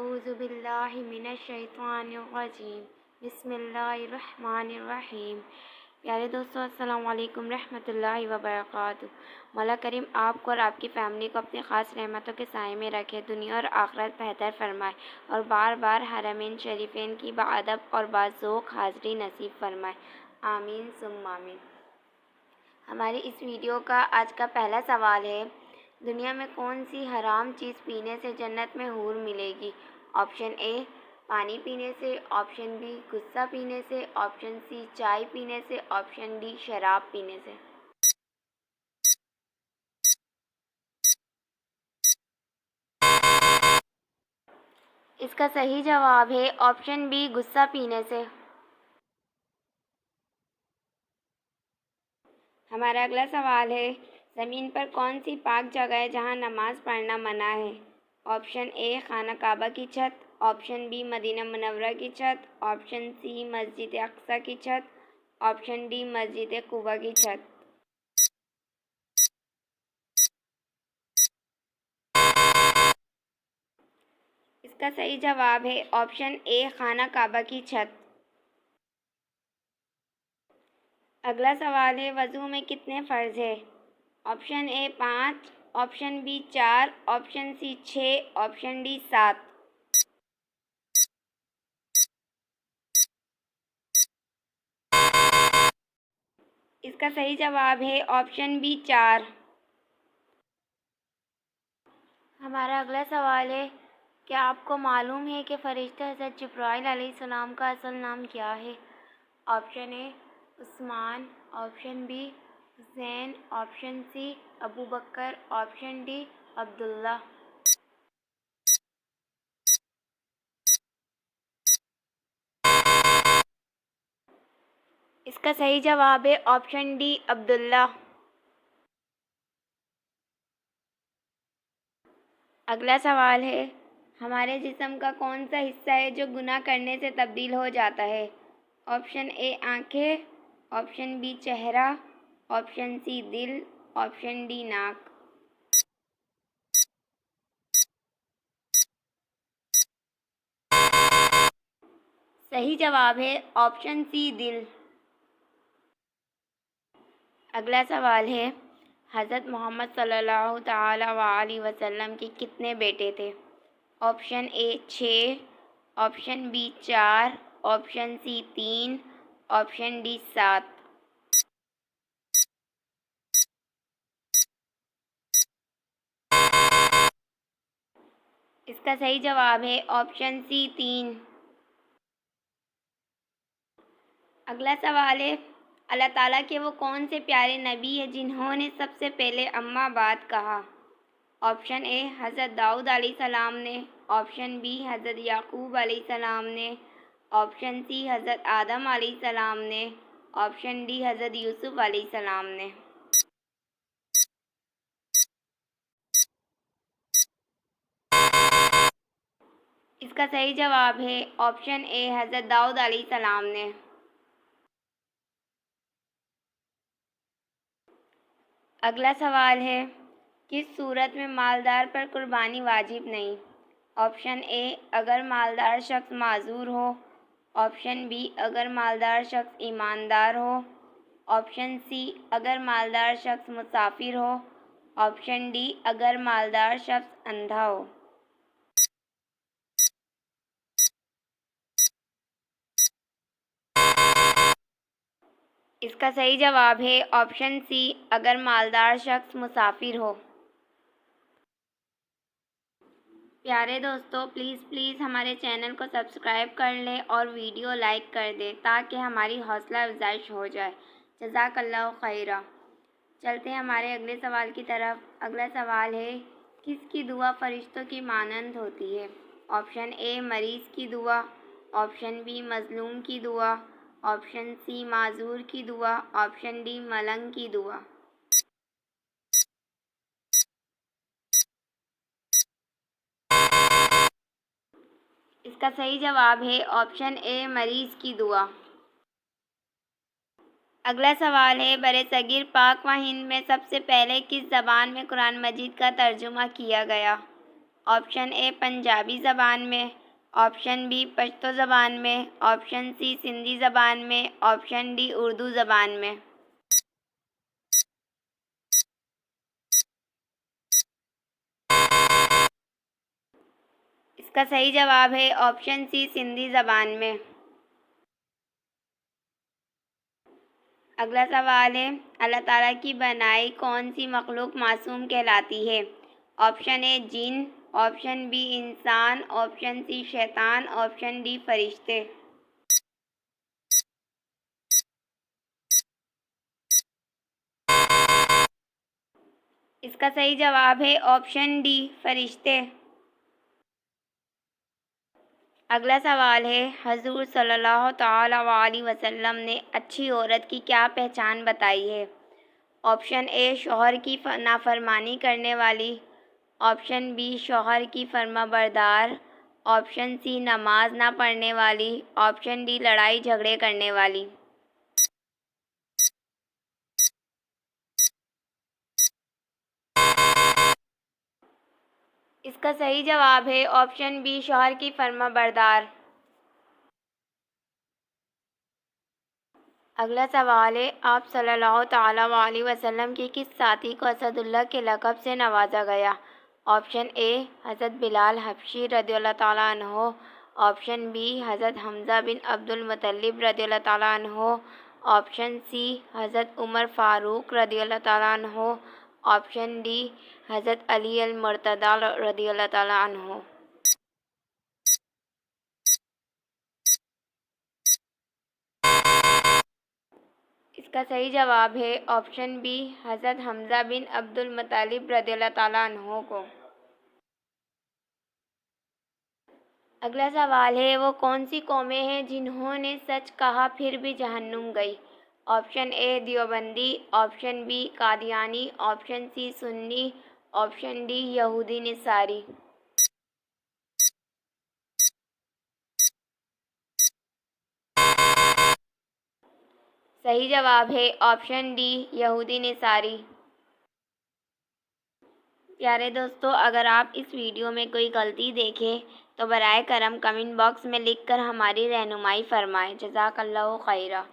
اعوذ باللہ من الشیطان الرجیم بسم اللہ الرحمن الرحیم۔ پیارے دوستو، السلام علیکم رحمۃ اللہ وبرکاتہ۔ مولا کریم آپ کو اور آپ کی فیملی کو اپنی خاص رحمتوں کے سائے میں رکھے، دنیا اور آخرت بہتر فرمائے، اور بار بار حرمین شریفین کی باادب اور باذوق حاضری نصیب فرمائے، آمین ثم آمین۔ ہماری اس ویڈیو کا آج کا پہلا سوال ہے، دنیا میں کون سی حرام چیز پینے سے جنت میں حور ملے گی؟ آپشن اے پانی پینے سے، آپشن بی غصہ پینے سے، آپشن سی چائے پینے سے، آپشن ڈی شراب پینے سے۔ اس کا صحیح جواب ہے آپشن بی غصہ پینے سے۔ ہمارا اگلا سوال ہے، زمین پر کون سی پاک جگہ ہے جہاں نماز پڑھنا منع ہے؟ آپشن اے خانہ کعبہ کی چھت، آپشن بی مدینہ منورہ کی چھت، آپشن سی مسجد اقصی کی چھت، آپشن ڈی مسجد قباء کی چھت۔ اس کا صحیح جواب ہے آپشن اے خانہ کعبہ کی چھت۔ اگلا سوال ہے، وضو میں کتنے فرض ہے؟ Option A 5، option B 4، option C 6، option D 7۔ اس کا صحیح جواب ہے آپشن بی 4۔ ہمارا اگلا سوال ہے، کیا آپ کو معلوم ہے کہ فرشتہ حضرت جبرائیل علیہ السلام کا اصل نام کیا ہے؟ آپشن اے عثمان، آپشن بی حسین، آپشن سی ابو بکر، آپشن ڈی عبداللہ۔ اس کا صحیح جواب ہے آپشن ڈی عبداللہ۔ اگلا سوال ہے، ہمارے جسم کا کون سا حصہ ہے جو گناہ کرنے سے تبدیل ہو جاتا ہے؟ آپشن اے آنکھیں، آپشن بی چہرہ، آپشن سی دل، آپشن ڈی ناک۔ صحیح جواب ہے آپشن سی دل۔ اگلا سوال ہے، حضرت محمد صلی اللہ تعالیٰ وآلہ وسلم کے کتنے بیٹے تھے؟ Option A 6، option B 4، option C 3، option D 7۔ اس کا صحیح جواب ہے آپشن سی 3۔ اگلا سوال ہے، اللہ تعالیٰ کے وہ کون سے پیارے نبی ہیں جنہوں نے سب سے پہلے اما بعد کہا؟ آپشن اے حضرت داؤد علیہ السلام نے، آپشن بی حضرت یعقوب علیہ السلام نے، آپشن سی حضرت آدم علیہ السلام نے، آپشن ڈی حضرت یوسف علیہ السلام نے۔ اس کا صحیح جواب ہے آپشن اے حضرت داؤد علیہ السلام نے۔ اگلا سوال ہے، کس صورت میں مالدار پر قربانی واجب نہیں؟ آپشن اے اگر مالدار شخص معذور ہو، آپشن بی اگر مالدار شخص ایماندار ہو، آپشن سی اگر مالدار شخص مسافر ہو، آپشن ڈی اگر مالدار شخص اندھا ہو۔ اس کا صحیح جواب ہے آپشن سی اگر مالدار شخص مسافر ہو۔ پیارے دوستو، پلیز ہمارے چینل کو سبسکرائب کر لیں اور ویڈیو لائک کر دیں تاکہ ہماری حوصلہ افزائش ہو جائے۔ جزاک اللہ خیرا۔ چلتے ہیں ہمارے اگلے سوال کی طرف۔ اگلا سوال ہے، کس کی دعا فرشتوں کی مانند ہوتی ہے؟ آپشن اے مریض کی دعا، آپشن بی مظلوم کی دعا، آپشن سی معذور کی دعا، آپشن ڈی ملنگ کی دعا۔ اس کا صحیح جواب ہے آپشن اے مریض کی دعا۔ اگلا سوال ہے، برصغیر پاک و ہند میں سب سے پہلے کس زبان میں قرآن مجید کا ترجمہ کیا گیا؟ آپشن اے پنجابی زبان میں، آپشن بی پشتو زبان میں، آپشن سی سندھی زبان میں، آپشن ڈی اردو زبان میں۔ اس کا صحیح جواب ہے آپشن سی سندھی زبان میں۔ اگلا سوال ہے، اللہ تعالیٰ کی بنائی کون سی مخلوق معصوم کہلاتی ہے؟ آپشن اے جن، آپشن بی انسان، آپشن سی شیطان، آپشن ڈی فرشتے۔ اس کا صحیح جواب ہے آپشن ڈی فرشتے۔ اگلا سوال ہے، حضور صلی اللہ تعالیٰ علیہ وسلم نے اچھی عورت کی کیا پہچان بتائی ہے؟ آپشن اے شوہر کی نافرمانی کرنے والی، آپشن بی شوہر کی فرما بردار، آپشن سی نماز نہ پڑھنے والی، آپشن ڈی لڑائی جھگڑے کرنے والی۔ اس کا صحیح جواب ہے آپشن بی شوہر کی فرما بردار۔ اگلا سوال ہے، آپ صلی اللہ تعالیٰ علیہ وسلم کے کس ساتھی کو اسد اللہ کے لقب سے نوازا گیا؟ آپشن اے حضرت بلال حبشی رضی اللہ تعالیٰ عنہ، آپشن بی حضرت حمزہ بن عبد المطلب رضی اللہ تعالیٰ عنہ، آپشن سی حضرت عمر فاروق رضی اللہ تعالیٰ عنہ، آپشن ڈی حضرت علی المرتضیٰ رضی اللہ تعالیٰ عنہ۔ اس کا صحیح جواب ہے آپشن بی حضرت حمزہ بن عبد المطلب رضی اللہ تعالیٰ عنہ کو۔ اگلا سوال ہے، وہ کون سی قومیں ہیں جنہوں نے سچ کہا پھر بھی جہنم گئی؟ Option A Deobandi, option B Qadiani, option C سنی، آپشن ڈی یہودی نصاری۔ صحیح جواب ہے آپشن ڈی یہودی نصاری۔ پیارے دوستو، اگر آپ اس ویڈیو میں کوئی غلطی دیکھیں تو برائے کرم کمنٹ باکس میں لکھ کر ہماری رہنمائی فرمائیں۔ جزاک اللہ خیرہ۔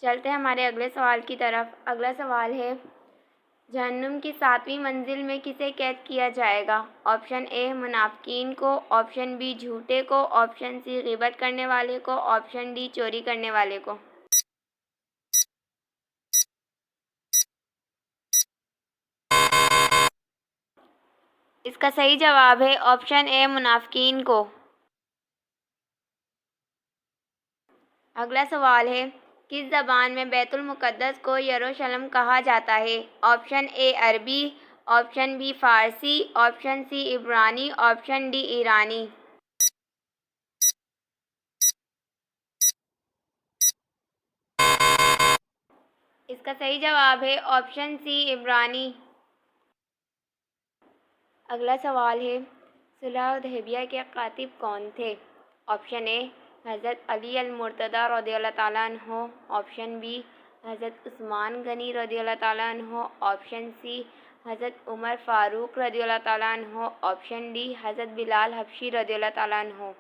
چلتے ہیں ہمارے اگلے سوال کی طرف۔ اگلا سوال ہے، جہنم کی 7ویں منزل میں کسے قید کیا جائے گا؟ آپشن اے منافقین کو، آپشن بی جھوٹے کو، آپشن سی غیبت کرنے والے کو، آپشن ڈی چوری کرنے والے کو۔ اس کا صحیح جواب ہے آپشن اے منافقین کو۔ اگلا سوال ہے، کس زبان میں بیت المقدس کو یروشلم کہا جاتا ہے؟ آپشن اے عربی، آپشن بی فارسی، آپشن سی عبرانی، آپشن ڈی ایرانی۔ اس کا صحیح جواب ہے آپشن سی عبرانی۔ اگلا سوال ہے، صلح حدیبیہ کے کاتب کون تھے؟ آپشن اے حضرت علی المرتضیٰ رضی اللہ تعالیٰ عنہ، آپشن بی حضرت عثمان غنی رضی اللہ تعالیٰ عنہ، آپشن سی حضرت عمر فاروق رضی اللہ تعالیٰ عنہ، آپشن ڈی حضرت بلال حبشی رضی اللہ تعالیٰ عنہ۔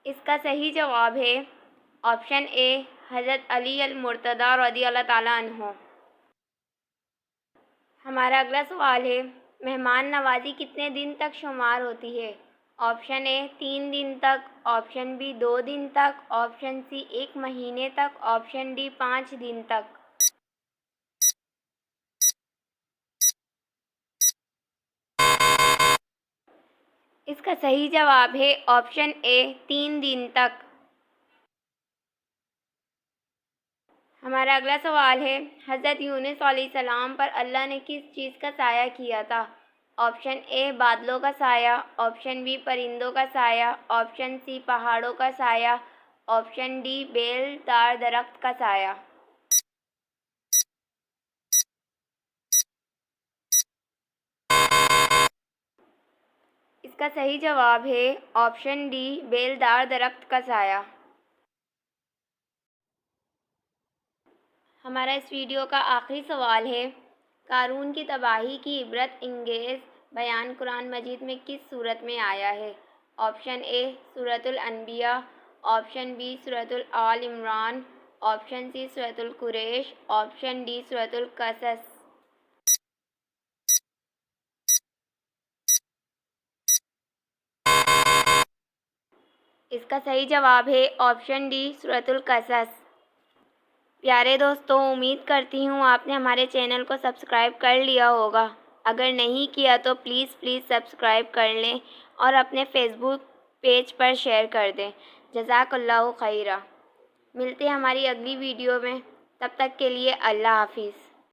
اس کا صحیح جواب ہے آپشن اے حضرت علی المرتضیٰ رضی اللہ تعالیٰ عنہ۔ ہمارا اگلا سوال ہے، مہمان نوازی کتنے دن تک شمار ہوتی ہے؟ آپشن اے 3 دن تک، آپشن بی 2 دن تک، آپشن سی 1 مہینے تک، آپشن ڈی 5 دن تک۔ اس کا صحیح جواب ہے آپشن اے 3 دن تک۔ ہمارا اگلا سوال ہے، حضرت یونس علیہ السلام پر اللہ نے کس چیز کا سایہ کیا تھا؟ آپشن اے بادلوں کا سایہ، آپشن بی پرندوں کا سایہ، آپشن سی پہاڑوں کا سایہ، آپشن ڈی بیل دار درخت کا سایہ۔ اس کا صحیح جواب ہے آپشن ڈی بیل دار درخت کا سایہ۔ ہمارا اس ویڈیو کا آخری سوال ہے، قارون کی تباہی کی عبرت انگیز بیان قرآن مجید میں کس سورت میں آیا ہے؟ آپشن اے سورۃ الانبیاء، آپشن بی سورۃ آل عمران، آپشن سی سورۃ القریش، آپشن ڈی سورۃ القصص۔ اس کا صحیح جواب ہے آپشن ڈی سورۃ القصص۔ پیارے دوستوں، امید کرتی ہوں آپ نے ہمارے چینل کو سبسکرائب کر لیا ہوگا۔ اگر نہیں کیا تو پلیز سبسکرائب کر لیں اور اپنے فیس بک پیج پر شیئر کر دیں۔ جزاک اللہ خیرہ۔ ملتے ہیں ہماری اگلی ویڈیو میں، تب تک کے لیے اللہ حافظ۔